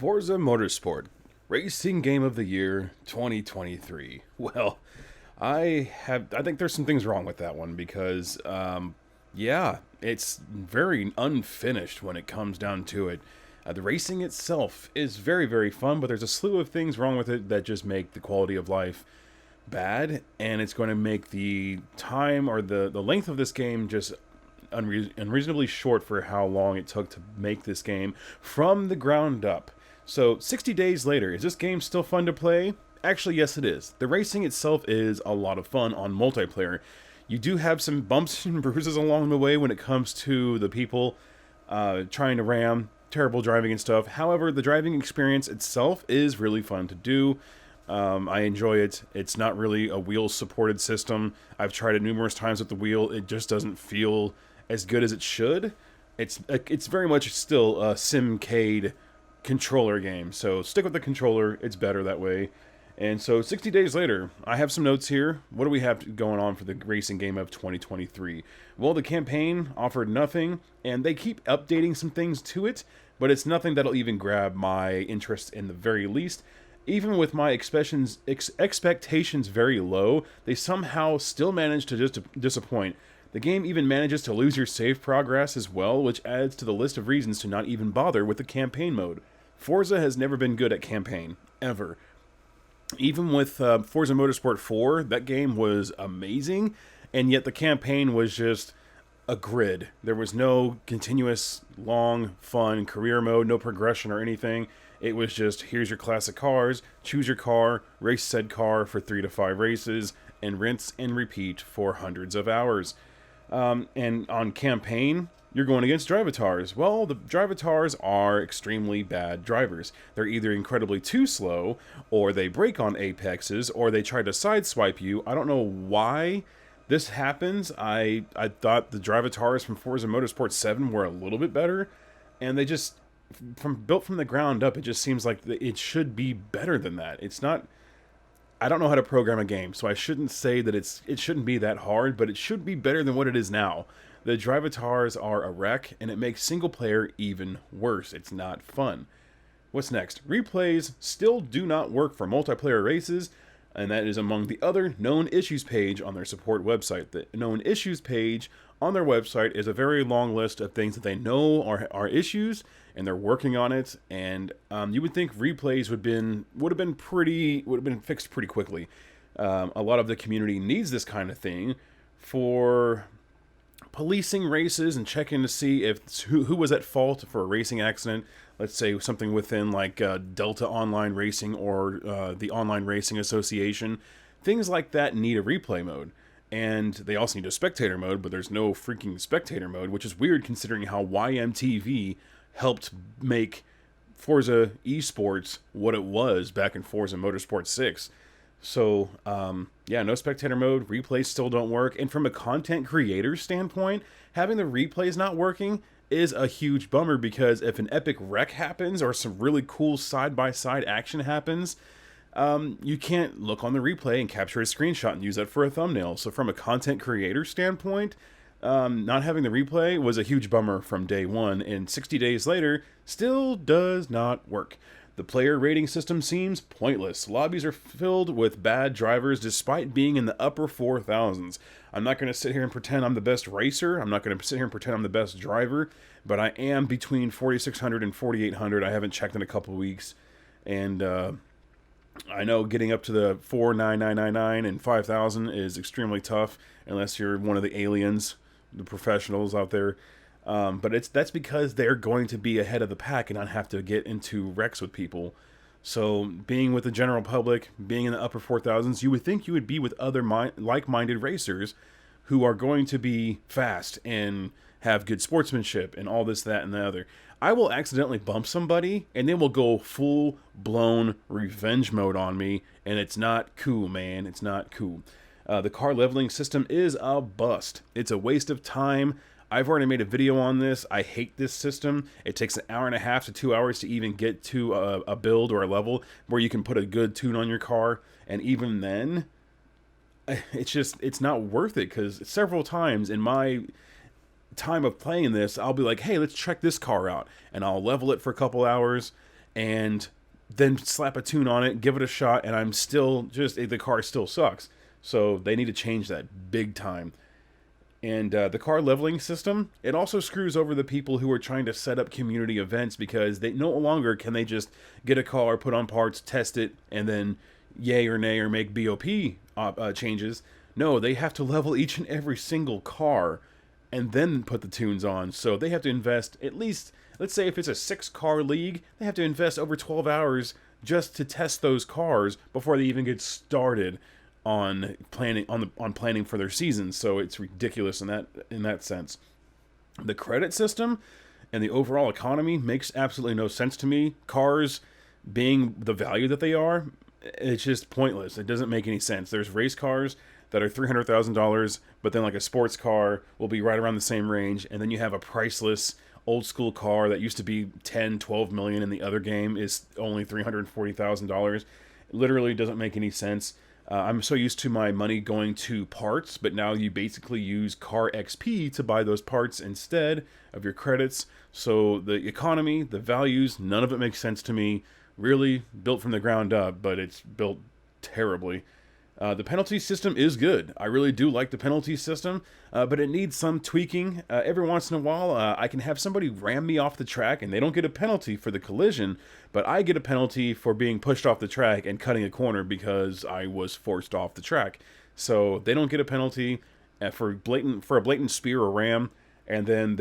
Forza Motorsport, Racing Game of the Year 2023. Well, I think there's some things wrong with that one because, yeah, it's very unfinished when it comes down to it. The racing itself is very, very fun, but there's a slew of things wrong with it that just make the quality of life bad, and it's going to make the time or the length of this game just unreasonably short for how long it took to make this game from the ground up. So 60 days later, is this game still fun to play? Actually, yes it is. The racing itself is a lot of fun on multiplayer. You do have some bumps and bruises along the way when it comes to the people trying to ram, terrible driving and stuff. However, the driving experience itself is really fun to do. I enjoy it. It's not really a wheel-supported system. I've tried it numerous times with the wheel. It just doesn't feel as good as it should. It's very much still a Simcade controller game. So stick with the controller. It's better that way. And so 60 days later, I have some notes here. What do we have going on for the racing game of 2023? Well, the campaign offered nothing, and they keep updating some things to it, but it's nothing that'll even grab my interest in the very least. Even with my expectations very low, they somehow still manage to disappoint. The game even manages to lose your save progress as well, which adds to the list of reasons to not even bother with the campaign mode. Forza has never been good at campaign, ever. Even with Forza Motorsport 4, that game was amazing, and yet the campaign was just a grid. There was no continuous, long, fun career mode, no progression or anything. It was just, here's your classic cars, choose your car, race said car for 3 to 5 races, and rinse and repeat for hundreds of hours. And on campaign, you're going against drivatars. Well, the drivatars are extremely bad drivers. They're either incredibly too slow, or they brake on apexes, or they try to sideswipe you. I don't know why this happens. I thought the drivatars from Forza Motorsport 7 were a little bit better, and they just, built from the ground up, it just seems like it should be better than that. It's not... I don't know how to program a game, so I shouldn't say that it shouldn't be that hard, but it should be better than what it is now. The drivatars are a wreck, and it makes single player even worse. It's not fun. What's next? Replays still do not work for multiplayer races, and that is among the other known issues page on their support website. The known issues page on their website is a very long list of things that they know are issues, and they're working on it. And you would think replays would have been fixed pretty quickly. A lot of the community needs this kind of thing for policing races and checking to see if who was at fault for a racing accident. Let's say something within like Delta Online Racing or the Online Racing Association. Things like that need a replay mode. And they also need a spectator mode, but there's no freaking spectator mode, which is weird considering how YMTV helped make Forza Esports what it was back in Forza Motorsport 6. So, yeah, no spectator mode, replays still don't work, and from a content creator standpoint, having the replays not working is a huge bummer, because if an epic wreck happens, or some really cool side-by-side action happens, you can't look on the replay and capture a screenshot and use that for a thumbnail. So from a content creator standpoint, not having the replay was a huge bummer from day one, and 60 days later, still does not work. The player rating system seems pointless. Lobbies are filled with bad drivers despite being in the upper 4,000s. I'm not going to sit here and pretend I'm the best racer. I'm not going to sit here and pretend I'm the best driver, but I am between 4,600 and 4,800. I haven't checked in a couple weeks, and I know getting up to the 4,999 and 5,000 is extremely tough unless you're one of the aliens, the professionals out there. But that's because they're going to be ahead of the pack and not have to get into wrecks with people. So being with the general public, being in the upper 4,000s, you would think you would be with other like-minded racers who are going to be fast and have good sportsmanship and all this, that, and the other. I will accidentally bump somebody, and they will go full-blown revenge mode on me, and it's not cool, man. It's not cool. The car leveling system is a bust. It's a waste of time. I've already made a video on this. I hate this system. It takes an hour and a half to 2 hours to even get to a build or a level where you can put a good tune on your car. And even then, it's not worth it, because several times in my time of playing this, I'll be like, hey, let's check this car out. And I'll level it for a couple hours. and then slap a tune on it, give it a shot, and I'm still just, the car still sucks. So they need to change that big time. And the car leveling system, it also screws over the people who are trying to set up community events, because they no longer can they just get a car, put on parts, test it, and then yay or nay or make BOP changes. No, they have to level each and every single car and then put the tunes on. So they have to invest at least, let's say if it's a 6-car league, they have to invest over 12 hours just to test those cars before they even get started on planning for their season. So it's ridiculous in that sense. The credit system and the overall economy makes absolutely no sense to me. Cars being the value that they are, it's just pointless. It doesn't make any sense. There's race cars that are $300,000, but then like a sports car will be right around the same range, and then you have a priceless old school car that used to be 10, 12 million in the other game is only $340,000. It literally doesn't make any sense. I'm so used to my money going to parts, but now you basically use Car XP to buy those parts instead of your credits. So the economy, the values, none of it makes sense to me. Really built from the ground up, but it's built terribly. The penalty system is good. I really do like the penalty system, but it needs some tweaking. Every once in a while, I can have somebody ram me off the track, and they don't get a penalty for the collision, but I get a penalty for being pushed off the track and cutting a corner because I was forced off the track. So they don't get a penalty for a blatant spear or ram, and then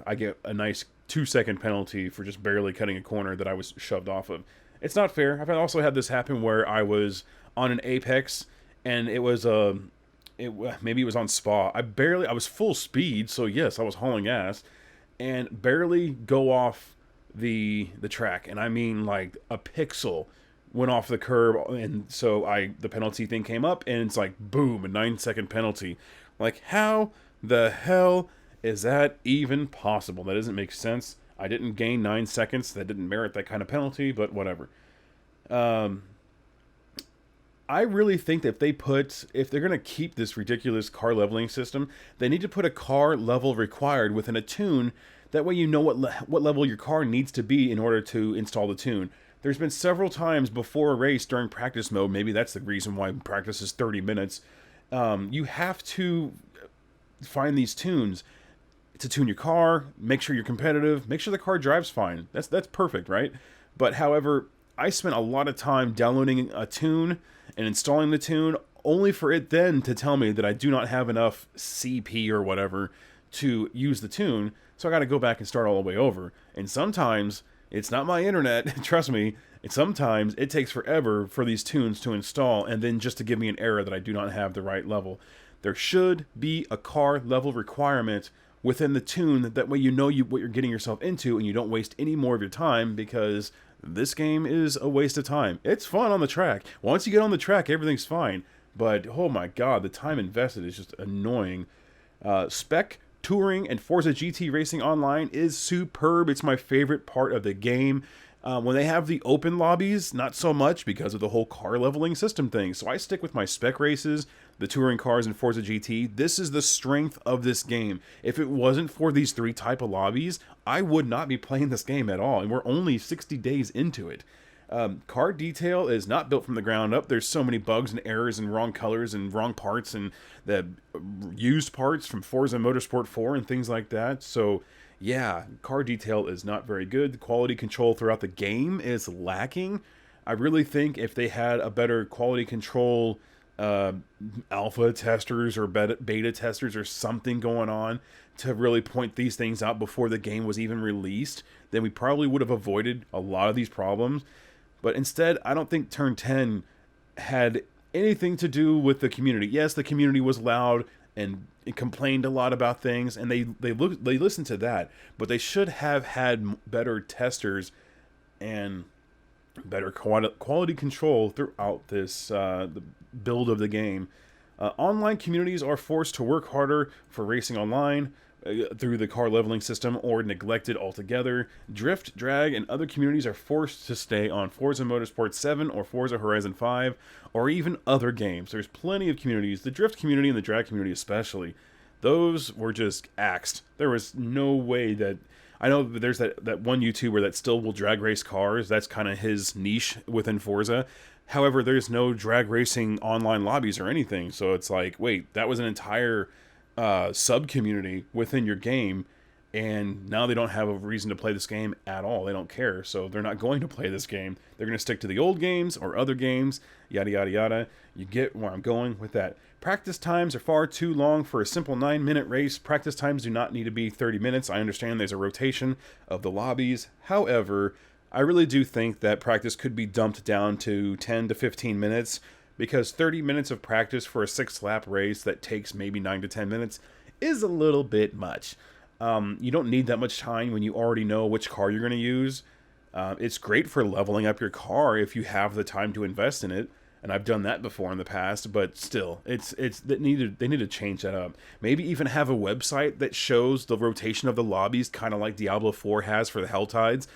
I get a nice 2-second penalty for just barely cutting a corner that I was shoved off of. It's not fair. I've also had this happen where I was on an apex, and maybe it was on Spa. I was full speed, so yes, I was hauling ass, and barely go off the track, and I mean like a pixel went off the curb, and so the penalty thing came up, and it's like boom, a 9-second penalty. Like, how the hell is that even possible? That doesn't make sense. I didn't gain 9 seconds. That didn't merit that kind of penalty, but whatever. I really think that if they're going to keep this ridiculous car leveling system, they need to put a car level required within a tune. That way you know what level your car needs to be in order to install the tune. There's been several times before a race during practice mode, maybe that's the reason why practice is 30 minutes, you have to find these tunes to tune your car, make sure you're competitive, make sure the car drives fine. That's perfect, right? But however, I spent a lot of time downloading a tune and installing the tune, only for it then to tell me that I do not have enough CP or whatever to use the tune, so I got to go back and start all the way over. And sometimes it's not my internet, trust me. Sometimes it takes forever for these tunes to install, and then just to give me an error that I do not have the right level. There should be a car level requirement within the tune. That way you know what you're getting yourself into, and you don't waste any more of your time, because this game is a waste of time. It's fun on the track. Once you get on the track, everything's fine. But, oh my god, the time invested is just annoying. Spec, Touring, and Forza GT Racing Online is superb. It's my favorite part of the game. When they have the open lobbies, not so much because of the whole car leveling system thing. So I stick with my spec races, the touring cars, and Forza GT. This is the strength of this game. If it wasn't for these 3 type of lobbies, I would not be playing this game at all. And we're only 60 days into it. Car detail is not built from the ground up. There's so many bugs and errors and wrong colors and wrong parts and the used parts from Forza Motorsport 4 and things like that. So yeah, car detail is not very good. The quality control throughout the game is lacking. I really think if they had a better quality control alpha testers or beta testers or something going on to really point these things out before the game was even released, then we probably would have avoided a lot of these problems. But instead, I don't think Turn 10 had anything to do with the community. Yes, the community was loud and it complained a lot about things, and they listened to that, but they should have had better testers and better quality control throughout this the build of the game. Online communities are forced to work harder for racing online through the car leveling system, or neglected altogether. Drift, Drag, and other communities are forced to stay on Forza Motorsport 7 or Forza Horizon 5, or even other games. There's plenty of communities, the Drift community and the Drag community especially. Those were just axed. There was no way that I know there's that one YouTuber that still will drag race cars. That's kind of his niche within Forza. However, there's no drag racing online lobbies or anything. So it's like, wait, that was an entire sub community within your game, and now they don't have a reason to play this game at all. They don't care, so they're not going to play this game. They're going to stick to the old games or other games, yada yada yada. You get where I'm going with that. Practice times are far too long for a simple 9-minute race. Practice times do not need to be 30 minutes. I understand there's a rotation of the lobbies. However, I really do think that practice could be dumped down to 10 to 15 minutes, because 30 minutes of practice for a 6-lap race that takes maybe 9 to 10 minutes is a little bit much. You don't need that much time when you already know which car you're going to use. It's great for leveling up your car if you have the time to invest in it, and I've done that before in the past. But still, they need to change that up. Maybe even have a website that shows the rotation of the lobbies, kind of like Diablo 4 has for the Helltides.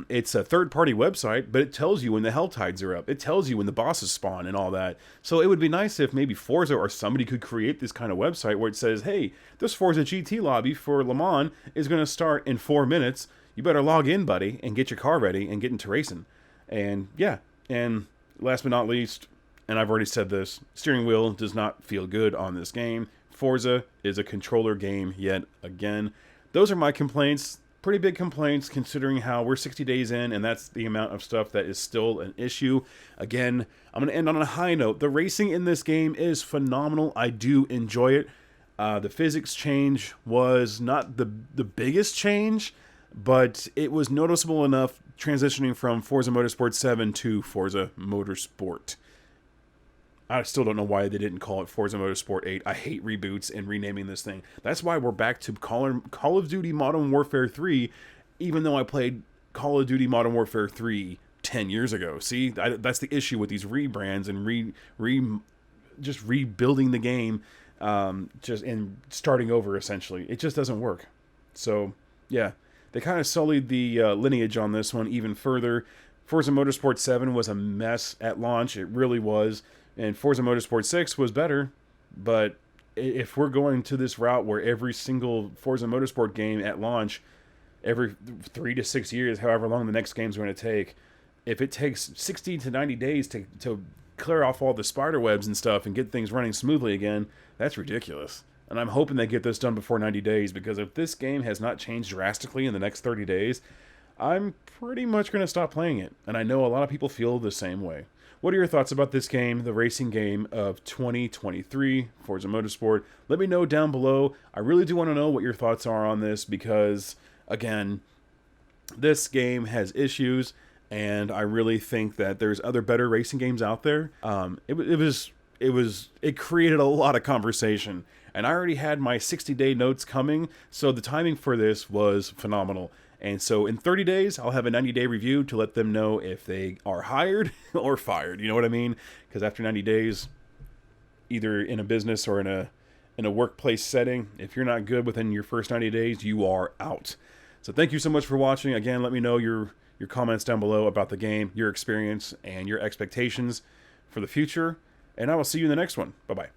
It's a third-party website, but it tells you when the Helltides are up. It tells you when the bosses spawn and all that. So it would be nice if maybe Forza or somebody could create this kind of website where it says, hey, this Forza GT lobby for Le Mans is going to start in 4 minutes. You better log in, buddy, and get your car ready and get into racing. And yeah, and last but not least, and I've already said this, steering wheel does not feel good on this game. Forza is a controller game yet again. Those are my complaints. Pretty big complaints considering how we're 60 days in, and that's the amount of stuff that is still an issue. Again, I'm going to end on a high note. The racing in this game is phenomenal. I do enjoy it. The physics change was not the biggest change, but it was noticeable enough transitioning from Forza Motorsport 7 to Forza Motorsport. I still don't know why they didn't call it Forza Motorsport 8. I hate reboots and renaming this thing. That's why we're back to Call of Duty Modern Warfare 3, even though I played Call of Duty Modern Warfare 3 10 years ago. See, that's the issue with these rebrands and just rebuilding the game, just and starting over, essentially. It just doesn't work. So, yeah, they kind of sullied the lineage on this one even further. Forza Motorsport 7 was a mess at launch. It really was. And Forza Motorsport 6 was better, but if we're going to this route where every single Forza Motorsport game at launch, every 3 to 6 years, however long the next game's going to take, if it takes 60 to 90 days to clear off all the spider webs and stuff and get things running smoothly again, that's ridiculous. And I'm hoping they get this done before 90 days, because if this game has not changed drastically in the next 30 days, I'm pretty much going to stop playing it. And I know a lot of people feel the same way. What are your thoughts about this game, the racing game of 2023, Forza Motorsport? Let me know down below. I really do want to know what your thoughts are on this, because, again, this game has issues, and I really think that there's other better racing games out there. It created a lot of conversation, and I already had my 60-day notes coming, so the timing for this was phenomenal. And so in 30 days, I'll have a 90-day review to let them know if they are hired or fired. You know what I mean? Because after 90 days, either in a business or in a workplace setting, if you're not good within your first 90 days, you are out. So thank you so much for watching. Again, let me know your comments down below about the game, your experience, and your expectations for the future. And I will see you in the next one. Bye-bye.